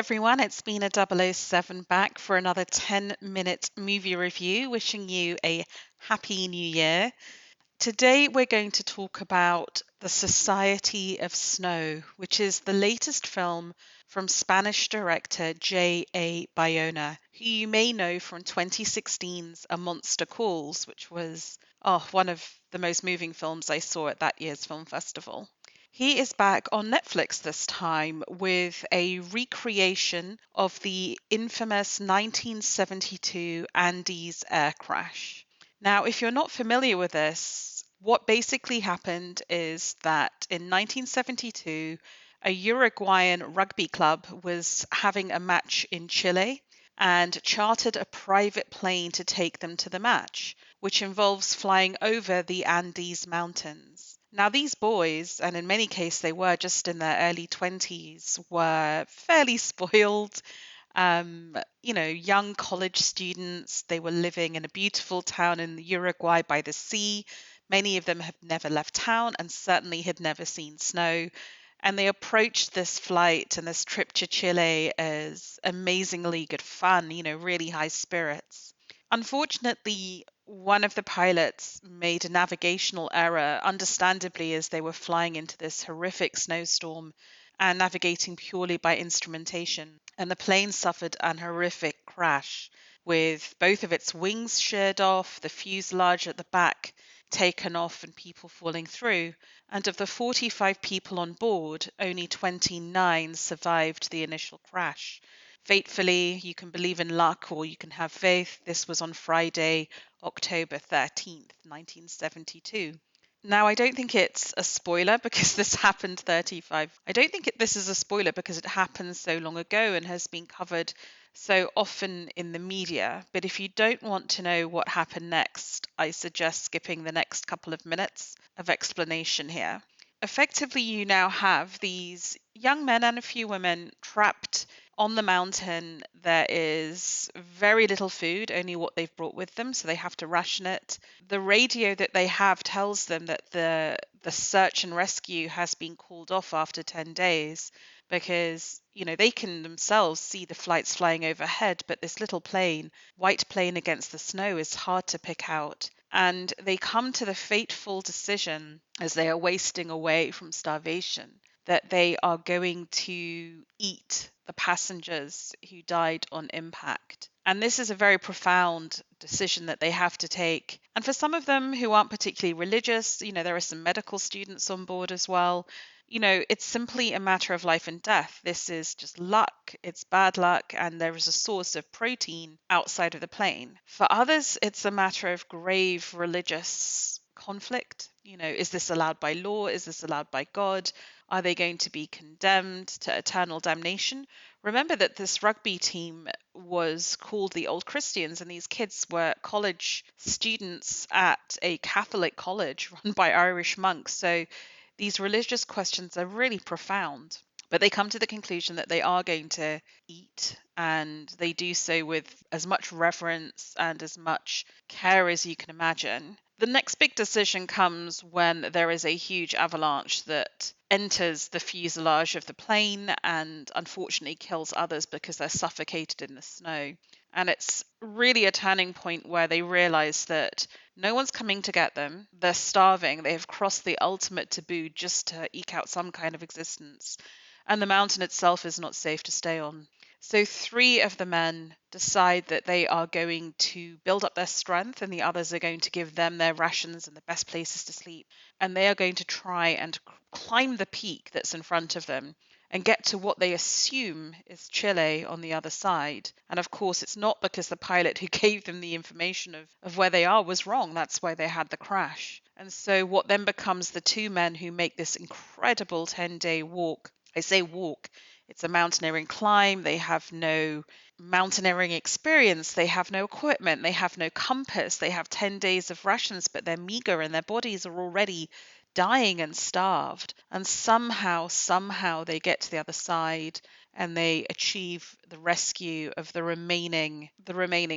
everyone, it's Bina 007 back for another 10-minute movie review, wishing you a happy new year. Today we're going to talk about The Society of Snow, which is the latest film from Spanish director J A Bayona, who you may know from 2016's A Monster Calls, which was one of the most moving films I saw at that year's film festival. He is back on Netflix this time with a recreation of the infamous 1972 Andes air crash. Now, if you're not familiar with this, what basically happened is that in 1972, a Uruguayan rugby club was having a match in Chile and chartered a private plane to take them to the match, which involves flying over the Andes Mountains. Now, these boys, and in many cases they were just in their early 20s, were fairly spoiled. Young college students. They were living in a beautiful town in Uruguay by the sea. Many of them had never left town and certainly had never seen snow. And they approached this flight and this trip to Chile as amazingly good fun, really high spirits. Unfortunately, one of the pilots made a navigational error, understandably, as they were flying into this horrific snowstorm and navigating purely by instrumentation. And the plane suffered an horrific crash with both of its wings sheared off, the fuselage at the back taken off, and people falling through. And of the 45 people on board, only 29 survived the initial crash. Fatefully, you can believe in luck or you can have faith. This was on Friday, October 13th, 1972. Now, I don't think it's a spoiler because this happened 35. I don't think this is a spoiler because it happened so long ago and has been covered so often in the media. But if you don't want to know what happened next, I suggest skipping the next couple of minutes of explanation here. Effectively, you now have these young men and a few women trapped on the mountain. There is very little food, only what they've brought with them, so they have to ration it. The radio that they have tells them that the search and rescue has been called off after 10 days because, they can themselves see the flights flying overhead, but this little plane, white plane against the snow, is hard to pick out. And they come to the fateful decision, as they are wasting away from starvation, that they are going to eat the passengers who died on impact. And this is a very profound decision that they have to take. And for some of them who aren't particularly religious, there are some medical students on board as well. It's simply a matter of life and death. This is just luck. It's bad luck, and there is a source of protein outside of the plane. For others, it's a matter of grave religious conflict. Is this allowed by law? Is this allowed by God? Are they going to be condemned to eternal damnation? Remember that this rugby team was called the Old Christians, and these kids were college students at a Catholic college run by Irish monks. So these religious questions are really profound. But they come to the conclusion that they are going to eat, and they do so with as much reverence and as much care as you can imagine. The next big decision comes when there is a huge avalanche that enters the fuselage of the plane and unfortunately kills others because they're suffocated in the snow. And it's really a turning point where they realize that no one's coming to get them. They're starving. They have crossed the ultimate taboo just to eke out some kind of existence. And the mountain itself is not safe to stay on. So 3 of the men decide that they are going to build up their strength, and the others are going to give them their rations and the best places to sleep. And they are going to try and climb the peak that's in front of them and get to what they assume is Chile on the other side. And of course, it's not because the pilot who gave them the information of where they are was wrong. That's why they had the crash. And so what then becomes the 2 men who make this incredible 10-day walk. I say walk. It's a mountaineering climb. They have no mountaineering experience. They have no equipment. They have no compass. They have 10 days of rations, but they're meager and their bodies are already dying and starved. And somehow they get to the other side and they achieve the rescue of the remaining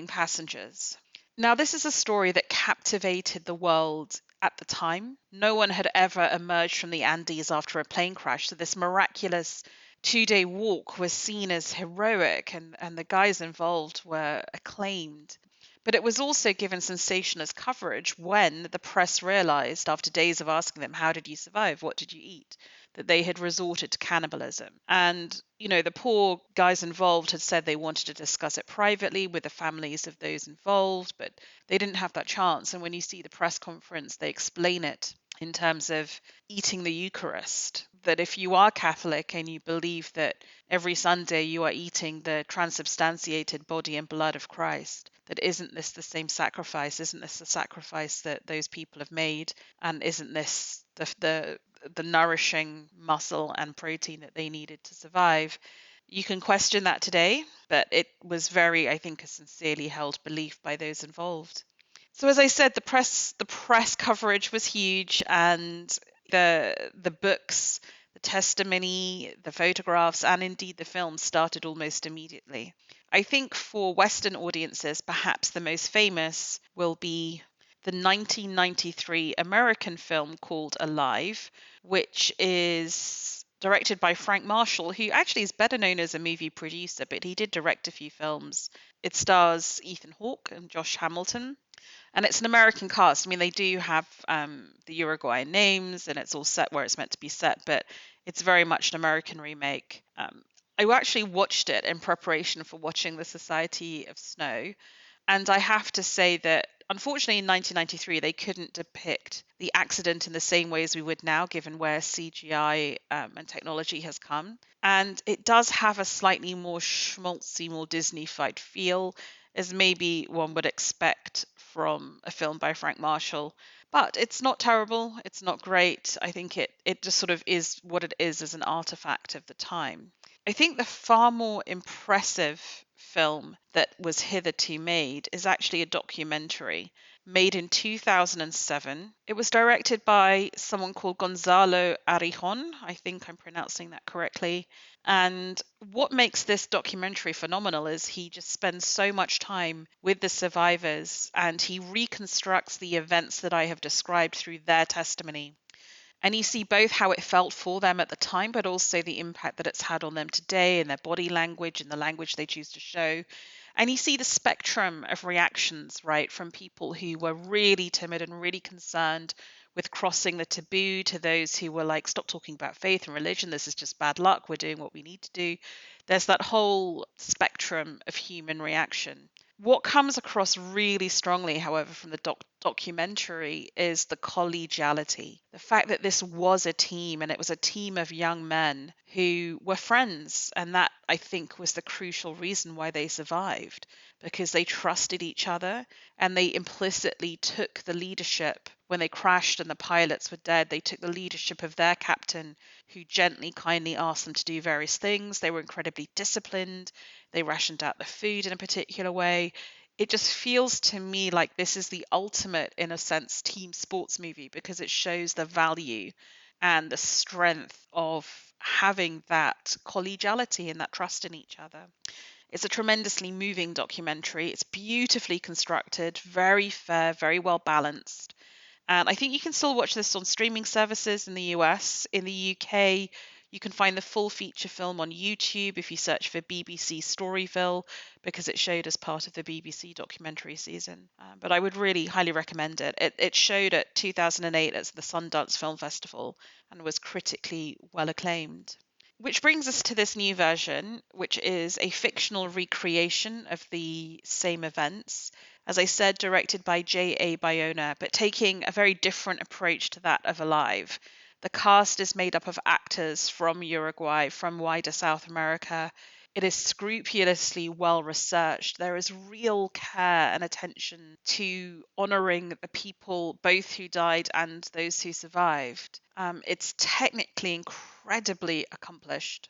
passengers. Now, this is a story that captivated the world at the time. No one had ever emerged from the Andes after a plane crash. So this miraculous 2-day walk was seen as heroic, and the guys involved were acclaimed. But it was also given sensationalist coverage when the press realized, after days of asking them, how did you survive? What did you eat? That they had resorted to cannibalism. And, the poor guys involved had said they wanted to discuss it privately with the families of those involved, but they didn't have that chance. And when you see the press conference, they explain it in terms of eating the Eucharist. That if you are Catholic and you believe that every Sunday you are eating the transubstantiated body and blood of Christ, that isn't this the same sacrifice? Isn't this the sacrifice that those people have made? And isn't this the nourishing muscle and protein that they needed to survive? You can question that today, but it was very, I think, a sincerely held belief by those involved. So as I said, the press coverage was huge, and the books, the testimony, the photographs, and indeed the film started almost immediately. I think for Western audiences, perhaps the most famous will be the 1993 American film called Alive, which is directed by Frank Marshall, who actually is better known as a movie producer, but he did direct a few films. It stars Ethan Hawke and Josh Hamilton. And it's an American cast. I mean, they do have the Uruguayan names, and it's all set where it's meant to be set, but it's very much an American remake. I actually watched it in preparation for watching The Society of Snow, and I have to say that unfortunately in 1993 they couldn't depict the accident in the same way as we would now, given where CGI and technology has come. And it does have a slightly more schmaltzy, more Disney-fied feel, as maybe one would expect from a film by Frank Marshall. But it's not terrible. It's not great. I think it just sort of is what it is as an artifact of the time. I think the far more impressive film that was hitherto made is actually a documentary made in 2007. It was directed by someone called Gonzalo Arrijon. I think I'm pronouncing that correctly. And what makes this documentary phenomenal is he just spends so much time with the survivors, and he reconstructs the events that I have described through their testimony. And you see both how it felt for them at the time, but also the impact that it's had on them today and their body language and the language they choose to show. And you see the spectrum of reactions, right, from people who were really timid and really concerned with crossing the taboo to those who were like, stop talking about faith and religion. This is just bad luck. We're doing what we need to do. There's that whole spectrum of human reaction. What comes across really strongly, however, from the documentary is the collegiality. The fact that this was a team, and it was a team of young men who were friends. And that, I think, was the crucial reason why they survived, because they trusted each other and they implicitly took the leadership. When they crashed and the pilots were dead, they took the leadership of their captain, who gently, kindly asked them to do various things. They were incredibly disciplined. They rationed out the food in a particular way. It just feels to me like this is the ultimate, in a sense, team sports movie, because it shows the value and the strength of having that collegiality and that trust in each other. It's a tremendously moving documentary. It's beautifully constructed, very fair, very well balanced. And I think you can still watch this on streaming services in the US. In the UK, you can find the full feature film on YouTube if you search for BBC Storyville, because it showed as part of the BBC documentary season. But I would really highly recommend it. It showed at 2008 at the Sundance Film Festival and was critically well acclaimed. Which brings us to this new version, which is a fictional recreation of the same events. As I said, directed by J A Bayona, but taking a very different approach to that of Alive. The cast is made up of actors from Uruguay, from wider South America. It is scrupulously well researched. There is real care and attention to honouring the people, both who died and those who survived. It's technically incredibly accomplished.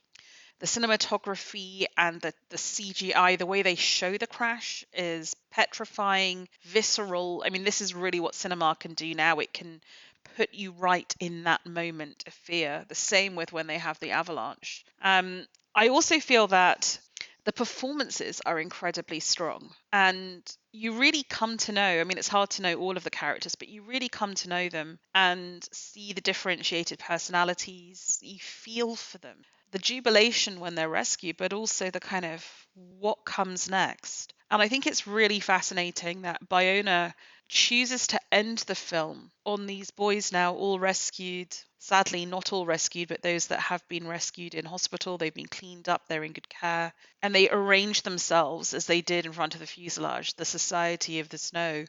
The cinematography and the CGI, the way they show the crash, is petrifying, visceral. I mean, this is really what cinema can do now. It can put you right in that moment of fear. The same with when they have the avalanche. I also feel that the performances are incredibly strong, and you really come to know. I mean, it's hard to know all of the characters, but you really come to know them and see the differentiated personalities. You feel for them. the jubilation when they're rescued, but also the kind of what comes next. And I think it's really fascinating that Bayona chooses to end the film on these boys now all rescued. Sadly, not all rescued, but those that have been rescued in hospital. They've been cleaned up, they're in good care. And they arrange themselves as they did in front of the fuselage, the Society of the Snow.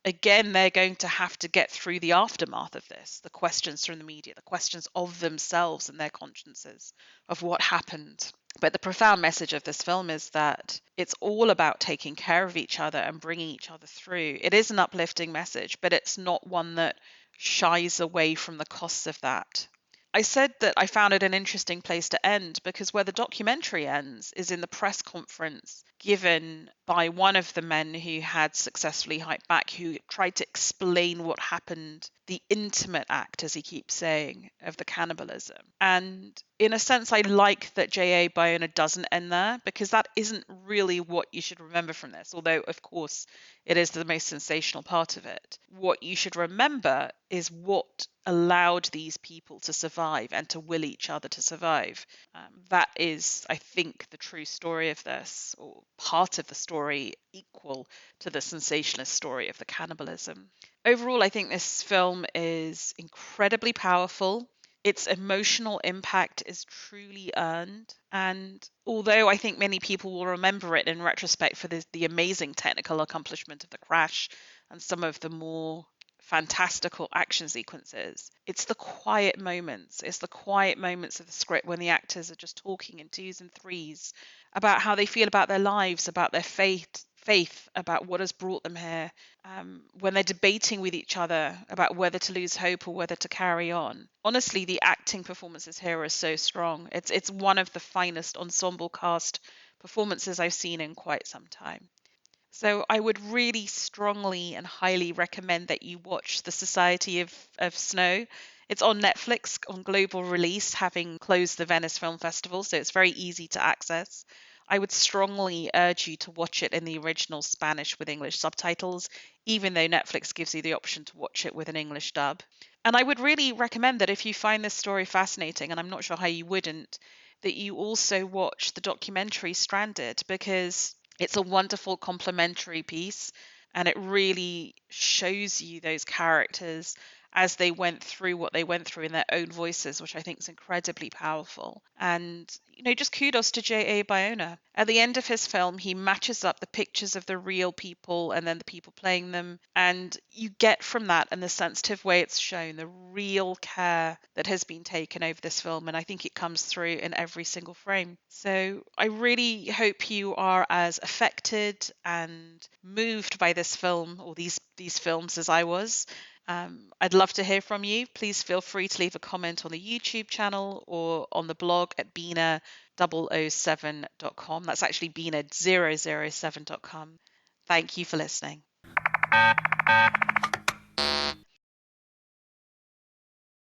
Again, they're going to have to get through the aftermath of this, the questions from the media, the questions of themselves and their consciences of what happened. But the profound message of this film is that it's all about taking care of each other and bringing each other through. It is an uplifting message, but it's not one that shies away from the costs of that. I said that I found it an interesting place to end because where the documentary ends is in the press conference given by one of the men who had successfully hiked back, who tried to explain what happened, the intimate act, as he keeps saying, of the cannibalism. And in a sense, I like that J A Bayona doesn't end there because that isn't really what you should remember from this, although, of course, it is the most sensational part of it. What you should remember is what allowed these people to survive and to will each other to survive. That is, I think, the true story of this, or part of the story equal to the sensationalist story of the cannibalism. Overall, I think this film is incredibly powerful. Its emotional impact is truly earned. And although I think many people will remember it in retrospect for the amazing technical accomplishment of the crash and some of the more fantastical action sequences, it's the quiet moments. It's the quiet moments of the script when the actors are just talking in twos and threes about how they feel about their lives, about their faith, about what has brought them here, when they're debating with each other about whether to lose hope or whether to carry on. Honestly, the acting performances here are so strong. It's one of the finest ensemble cast performances I've seen in quite some time. So I would really strongly and highly recommend that you watch The Society of Snow. It's on Netflix on global release, having closed the Venice Film Festival, so it's very easy to access. I would strongly urge you to watch it in the original Spanish with English subtitles, even though Netflix gives you the option to watch it with an English dub. And I would really recommend that if you find this story fascinating, and I'm not sure how you wouldn't, that you also watch the documentary Stranded, because it's a wonderful complementary piece and it really shows you those characters as they went through what they went through in their own voices, which I think is incredibly powerful. And, just kudos to J A Bayona. At the end of his film, he matches up the pictures of the real people and then the people playing them. And you get from that, in the sensitive way it's shown, the real care that has been taken over this film. And I think it comes through in every single frame. So I really hope you are as affected and moved by this film, or these films, as I was. I'd love to hear from you. Please feel free to leave a comment on the YouTube channel or on the blog at Bina007.com. That's actually Bina007.com. Thank you for listening.